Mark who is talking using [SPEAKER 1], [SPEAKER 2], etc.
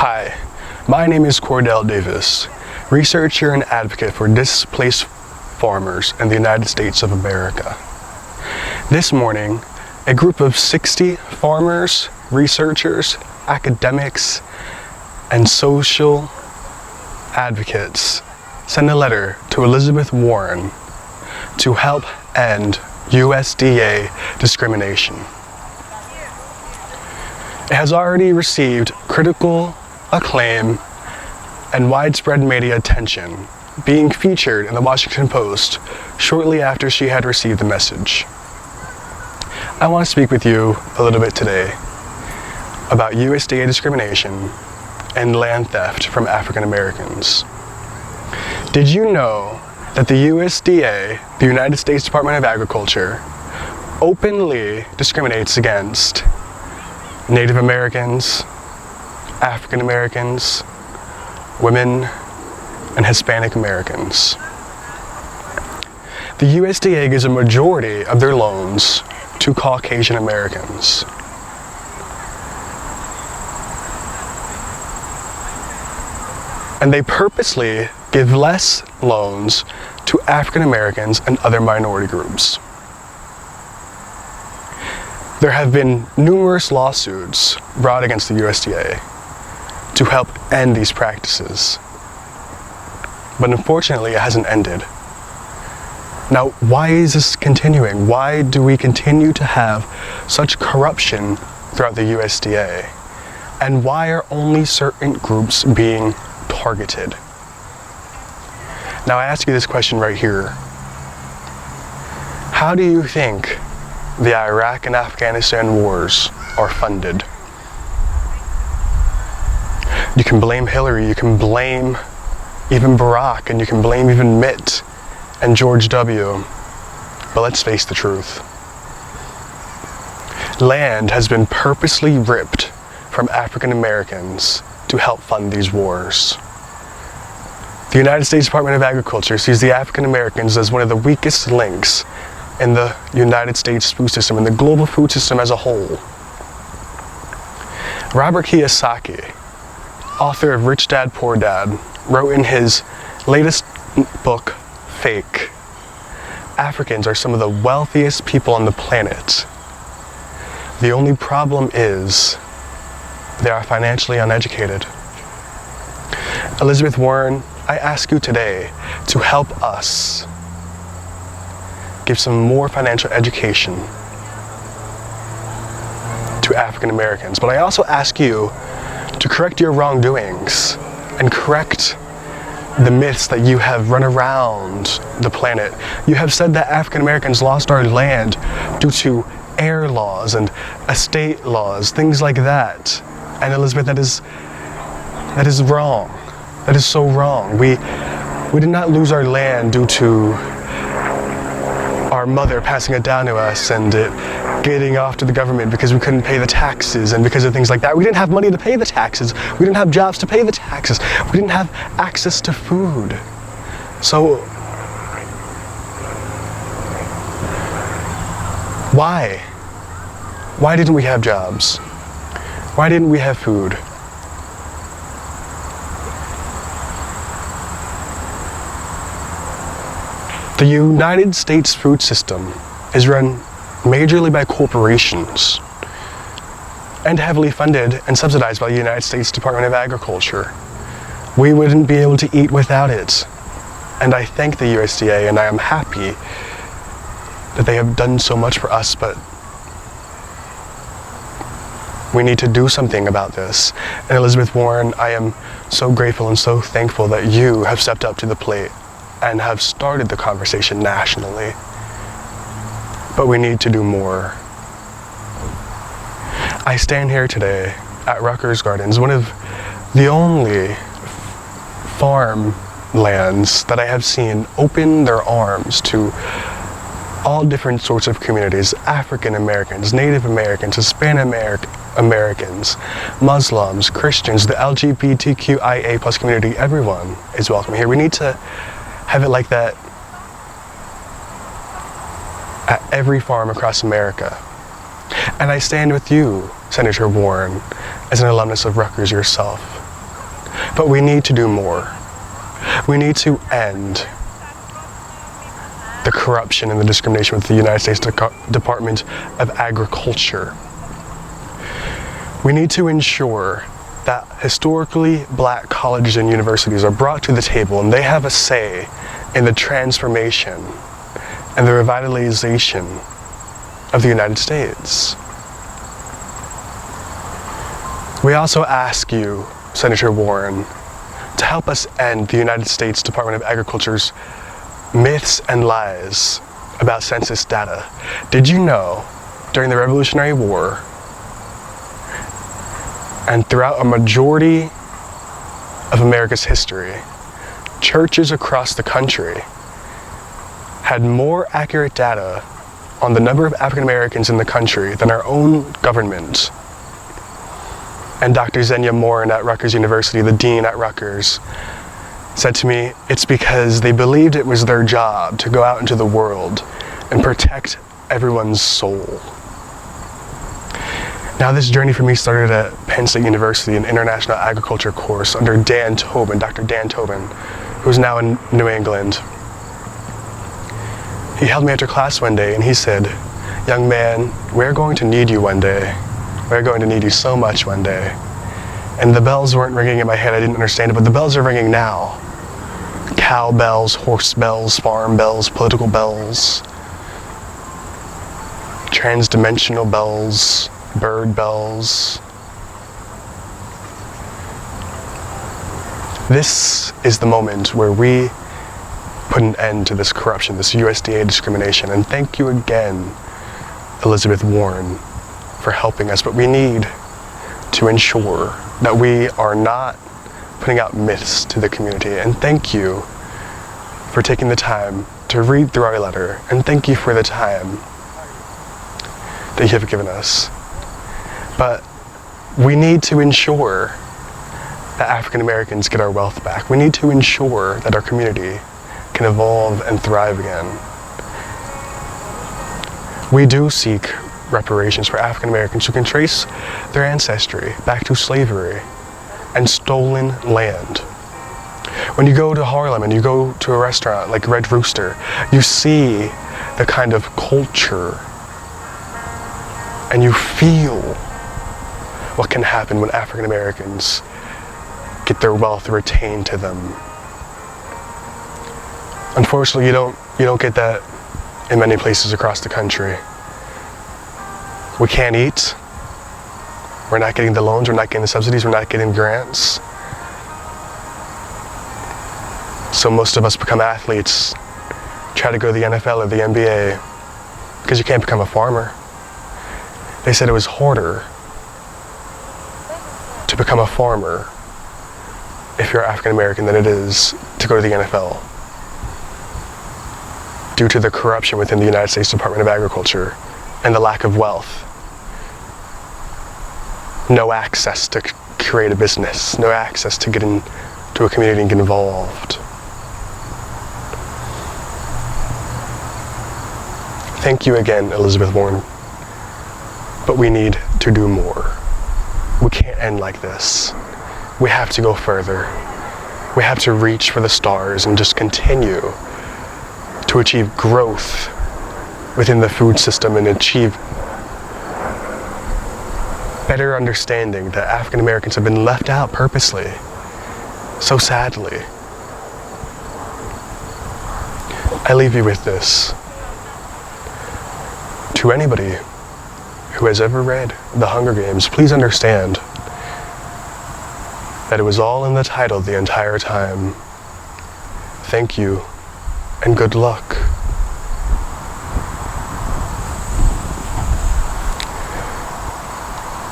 [SPEAKER 1] Hi, my name is Kordel Davis, researcher and advocate for displaced farmers in the United States of America. This morning, a group of 60 farmers, researchers, academics, and social advocates sent a letter to Elizabeth Warren to help end USDA discrimination. It has already received critical acclaim and widespread media attention, being featured in the Washington Post shortly after she had received the message. I want to speak with you a little bit today about USDA discrimination and land theft from African Americans. Did you know that the USDA, the United States Department of Agriculture, openly discriminates against Native Americans, African Americans, women, and Hispanic Americans? The USDA gives a majority of their loans to Caucasian Americans. And they purposely give less loans to African Americans and other minority groups. There have been numerous lawsuits brought against the USDA to help end these practices. But unfortunately, it hasn't ended. Now, why is this continuing? Why do we continue to have such corruption throughout the USDA? And why are only certain groups being targeted? Now, I ask you this question right here. How do you think the Iraq and Afghanistan wars are funded? You can blame Hillary, you can blame even Barack, and you can blame even Mitt and George W. But let's face the truth. Land has been purposely ripped from African Americans to help fund these wars. The United States Department of Agriculture sees the African Americans as one of the weakest links in the United States food system and the global food system as a whole. Robert Kiyosaki, author of Rich Dad, Poor Dad, wrote in his latest book, Fake, Africans are some of the wealthiest people on the planet. The only problem is they are financially uneducated. Elizabeth Warren, I ask you today to help us give some more financial education to African Americans. But I also ask you to correct your wrongdoings and correct the myths that you have run around the planet. You have said that African Americans lost our land due to air laws and estate laws, things like that. And Elizabeth, that is wrong. That is so wrong. We did not lose our land due to our mother passing it down to us and it getting off to the government because we couldn't pay the taxes and because of things like that. We didn't have money to pay the taxes. We didn't have jobs to pay the taxes. We didn't have access to food. So why? Why didn't we have jobs? Why didn't we have food? The United States food system is run majorly by corporations and heavily funded and subsidized by the United States Department of Agriculture. We wouldn't be able to eat without it. And I thank the USDA and I am happy that they have done so much for us, but we need to do something about this. And Elizabeth Warren, I am so grateful and so thankful that you have stepped up to the plate and have started the conversation nationally. But we need to do more. I stand here today at Rutgers Gardens, one of the only farmlands that I have seen open their arms to all different sorts of communities: African Americans, Native Americans, Hispanic Americans, Muslims, Christians, the LGBTQIA plus community. Everyone is welcome here. We need to have it like that at every farm across America. And I stand with you, Senator Warren, as an alumnus of Rutgers yourself. But we need to do more. We need to end the corruption and the discrimination with the United States Department of Agriculture. We need to ensure that historically black colleges and universities are brought to the table and they have a say in the transformation and the revitalization of the United States. We also ask you, Senator Warren, to help us end the United States Department of Agriculture's myths and lies about census data. Did you know, during the Revolutionary War, and throughout a majority of America's history, churches across the country had more accurate data on the number of African Americans in the country than our own government? And Dr. Xenia Morin at Rutgers University, the dean at Rutgers, said to me, it's because they believed it was their job to go out into the world and protect everyone's soul. Now this journey for me started at Penn State University, an international agriculture course under Dan Tobin, Dr. Dan Tobin, who's now in New England. He held me after class one day and he said, young man, we're going to need you one day. We're going to need you so much one day. And the bells weren't ringing in my head, I didn't understand it, but the bells are ringing now. Cow bells, horse bells, farm bells, political bells, transdimensional bells, bird bells. This is the moment where we put an end to this corruption, this USDA discrimination. And thank you again, Elizabeth Warren, for helping us. But we need to ensure that we are not putting out myths to the community. And thank you for taking the time to read through our letter. And thank you for the time that you have given us. But we need to ensure that African Americans get our wealth back. We need to ensure that our community can evolve and thrive again. We do seek reparations for African Americans who can trace their ancestry back to slavery and stolen land. When you go to Harlem and you go to a restaurant like Red Rooster, you see the kind of culture and you feel what can happen when African Americans get their wealth retained to them. Unfortunately, you don't get that in many places across the country. We can't eat. We're not getting the loans, we're not getting the subsidies, we're not getting grants. So most of us become athletes, try to go to the NFL or the NBA, because you can't become a farmer. They said it was harder to become a farmer if you're African American than it is to go to the NFL, due to the corruption within the United States Department of Agriculture and the lack of wealth. No access to create a business, no access to get into a community and get involved. Thank you again, Elizabeth Warren, but we need to do more. We can't end like this. We have to go further. We have to reach for the stars and just continue to achieve growth within the food system and achieve better understanding that African Americans have been left out purposely, so sadly. I leave you with this. To anybody who has ever read The Hunger Games, please understand that it was all in the title the entire time. Thank you, and good luck.